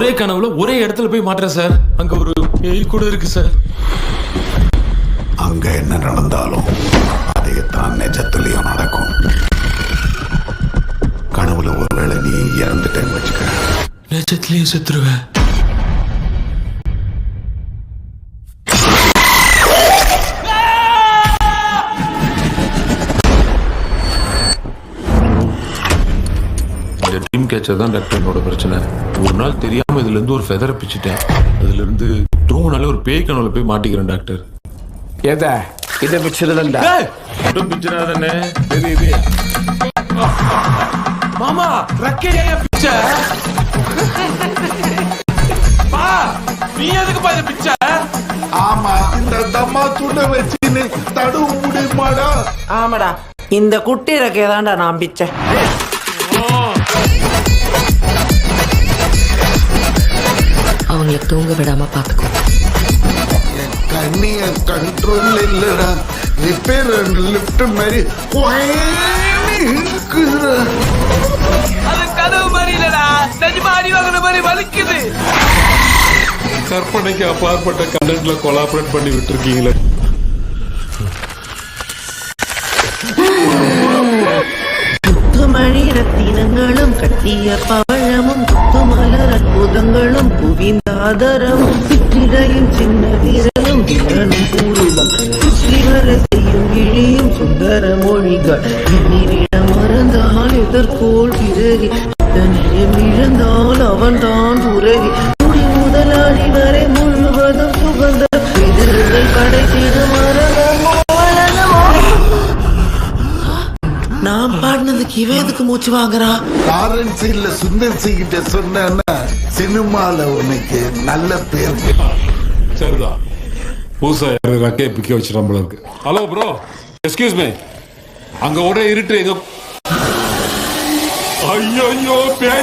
ஒரே கனவுல ஒரே இடத்துல போய் மாட்டேன் சார். அங்க ஒரு பேய் கூட இருக்கு சார். அங்க என்ன நடந்தாலும் அதே தான் நிஜத்துலயும் நடக்கும். கனவுல ஒருவேளை நீ இறந்துட்டேன்னு வச்சுக்க, நிஜத்துலயும் செத்துருவேன். ட்ரீம் கேச்சர் தான் டாக்டர் என்னோட பிரச்சனை. ஒரு நாள் தெரியாம இதுல இருந்து ஒரு ஃபெதரை பிச்சுட்டேன். அதுல இருந்து தூங்கினாலே ஒரு பேய் கனவுல போய் மாட்டிக்கிறேன் டாக்டர். ஏதா இதை பிச்சிருந்தா பிச்சுறாதே தெரியுது. மாமா ரக்கையா பிச்ச பா, நீ எதுக்கு பாரு பிச்ச? ஆமா, இந்த தம்மா துண்ட வச்சு தடுவு முடியுமாடா? ஆமாடா, இந்த குட்டி ரக்கையதான்டா நான் பிச்சேன். அவங்களை தூங்க விடாம பாத்துக்கோ. கண்ணிய கண்ட்ரோல் இல்லடா, ரிப்பேர் லிஃப்ட் மாதிரி அது கனவு மாதிரி இல்லடா, நிஜமா அடி வாங்குற மாதிரி வலிக்குது. கற்பனைக்கு அப்பாற்பட்ட கண்டென்ட்ல கொலாபரேட் பண்ணி விட்டுருக்கீங்களே. முத்துமணி ரத்தினங்களும் கட்டிய பவழமும் முத்துமலர் அற்புதங்களும் குவிந்தாதரமும் சிற்றிடையும் சின்ன வீரலும் திறனும் பூர்வம் ஸ்ரீவர செய்யும் இழியும் சுந்தர மொழிகள் என்னிடம் மறந்தால் எதற்கோள் பிறகு தன்னிடம் இழந்தால் அவன் தான் உறவி முடி முதலாளி வரை முழுவதும் சுகந்தம் எதிர்வை படைத்திடும் நான் பாடினதுக்கு இவன் எதுக்கு மூச்சு வாங்குறான்? லாரன்ஸ் இல்ல சுந்தர் சி கிட்ட சொன்னா சினிமால உனக்கு நல்ல பேர். சரிதான், புதுசா யாரு ரக்கையை பிக்க வச்சு நம்மள இருக்கு. ஹலோ ப்ரோ, எக்ஸ்கியூஸ் மீ, அங்க ஒரே இருட்டு எங்க? ஐயோ பேய்